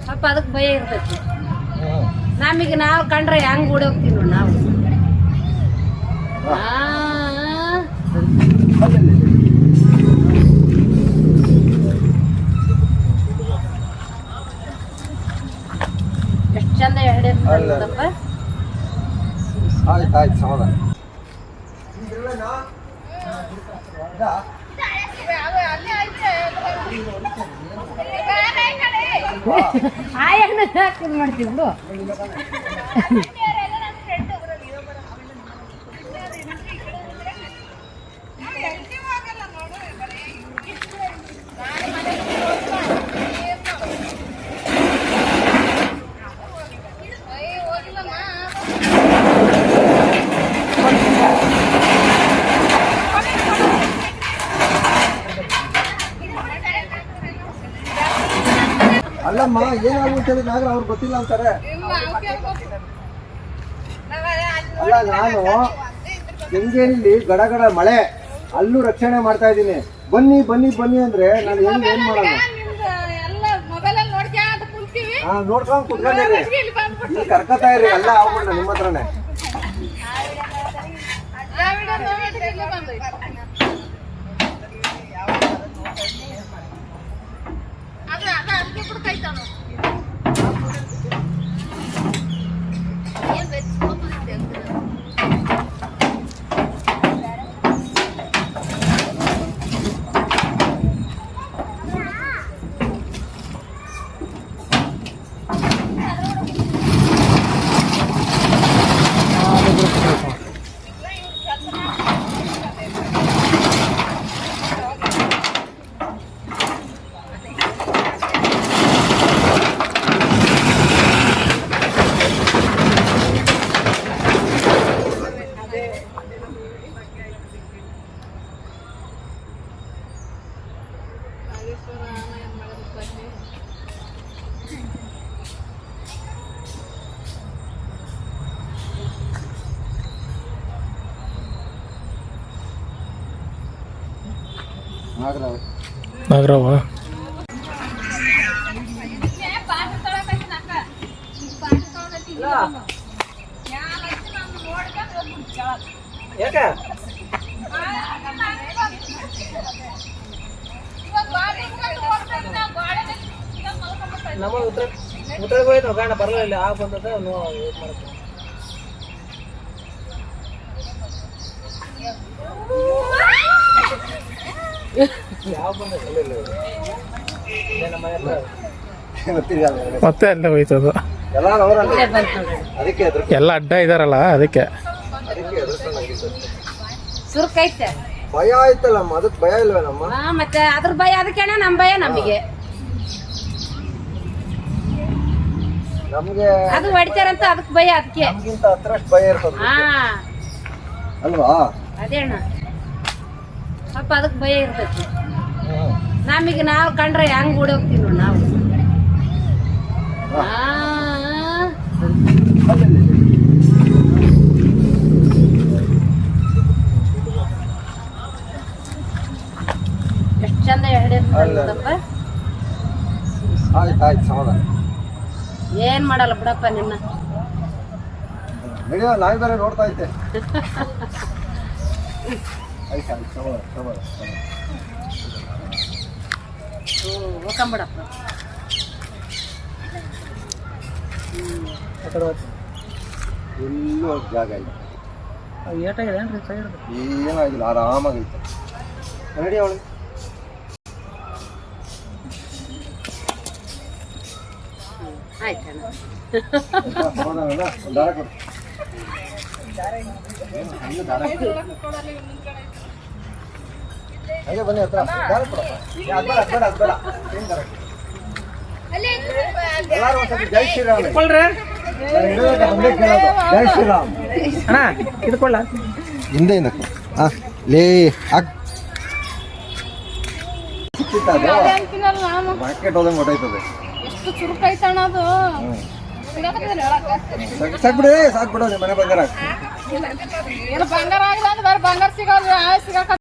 ಸ್ವಲ್ಪ ಅದಕ್ಕೆ ಭಯ ಇರ್ತೈತಿ. ನಮಗೆ ನಾವು ಕಂಡ್ರೆ ಹೆಂಗ್ ಓಡಿ ಹೋಗ್ತೀವಿ ನೋಡಿ ನಾವು. ಎಷ್ಟು ಚಂದ ಹೇಳಿರ್ತಪ್ಪ. ಆಯ್ತು ಸಮಾಧಾನ. ಮಾಡ್ತೀವಿ ಬಿಡು. ಅಲ್ಲಮ್ಮ ಏನಾಗುತ್ತೆ ನಾಗರ ಅವ್ರು ಗೊತ್ತಿಲ್ಲ ಅಂತಾರೆ. ಅಲ್ಲ ನಾನು ಕೆಂಗೇರಿಲಿ ಗಡಗಡ ಮಳೆ ಅಲ್ಲೂ ರಕ್ಷಣೆ ಮಾಡ್ತಾ ಇದ್ದೀನಿ. ಬನ್ನಿ ಬನ್ನಿ ಬನ್ನಿ ಅಂದ್ರೆ ನಾನು ಏನ್ ಮಾಡೋಣ? ನೋಡ್ಕೊಂಡ್ ಕುತ್ಕೊಂಡಿರಿ, ಇಲ್ಲಿ ಕರ್ಕತಾ ಇರಿ ಎಲ್ಲ ಆಗ್ಬಿಡ ನಿಮ್ಮ ಹತ್ರನೇ. ನಾಗರಾವ ನಮ್ಮ ಉತ್ತರ ಹೋಯ್ತು ಗಾಣ ಬರಲಿಲ್ಲ ಆಗ ಬಂದದ ಯಾವ ಬಂದ ಮತ್ತೆ ಅಲ್ಲೇ ಹೋಯ್ತದ. ಎಲ್ಲ ಅಡ್ಡ ಇದಾರಲ್ಲ ಅದಕ್ಕೆ ಸುರ್ಕೈತೆ ಭಯ ಆಯ್ತಲ್ಲಮ್ಮ. ಅದಕ್ಕೆ ಭಯ ಇಲ್ವೇನಮ್ಮ? ಮತ್ತೆ ಅದ್ರ ಭಯ ಅದಕ್ಕೆ ನಮ್ ಭಯ ನಮಗೆ. ನಮ್ಗೆ ಅದು ಹೊಡಿತಾರಂತ ಅದಕ್ಕೆ ಭಯ. ಅದಕ್ಕೆ ನಮ್ಗಿಂತ ಹತ್ರಷ್ಟು ಭಯ ಇರ್ತದೆ ಅಲ್ವಾ? ಅದೇ ಅಣ್ಣ ಸ್ವಲ್ಪ ಅದಕ್ಕೆ ಭಯ ಇರ್ತೈತಿ. ನಮಗೆ ನಾವು ಕಂಡ್ರೆ ಹೆಂಗ್ ಓಡಿ ಹೋಗ್ತೀವಿ ನೋಡಿ ನಾವು. ಎಷ್ಟು ಚಂದ ಹೇಳಿರ್ತಪ್ಪ. ಆಯ್ತು ಸಮಾಧಾನ. ಏನ್ ಮಾಡಲ್ಲ ಬಿಡಪ್ಪ ನಿನ್ನ. ವಿಡಿಯೋ ನಾಯಿ ಬೇರೆ ನೋಡ್ತಾ ಇದ್ದೆ. ಹೋಗಂಬಿಡಪ್ಪ. ಎಲ್ಲೂ ಜಾಗ ಇಲ್ಲ. ಏಟಾಗಿದೆ ಏನಾಗಿಲ್ಲ, ಆರಾಮಾಗೈತೆ. ರೆಡಿ ಅವಳು ಆಯ್ತಣ್ಣ. ದಾರ ಕೊಡು. ಹಾಗೆ ಬನ್ನಿ ಹತ್ರ ದಾರ ಕೊಡಪ್ಪ. ಅದ್ಬೇಡ ಎಲ್ಲಾರು ಒಂದ್ಸತಿ ಜೈ ಶ್ರೀರಾಮ್ ಜೈ ಶ್ರೀರಾಮ್ ಅಣ್ಣ ಇದ್ಕೊಳ್ಳ ಹಿಂದೆ ಲೇ ಮಾರ್ಕೆಟ್ ಹೋದಂಗೆ ಹೊಟ್ಟೈತದೆ. ಎಷ್ಟು ಚುರುಕೈತಣ್ಣ ಅದು. ಸಾಕ್ಬಿಡಿ ಸಾಕ್ಬಿಡೋ ನಿಮ್ಮ ಮನೆ ಬಂಗಾರ. ಬಂಗಾರ ಆಗಿಲ್ಲ ಅಂದ್ರೆ ಬಂಗಾರ ಸಿಗೋದು ಸಿಗಕ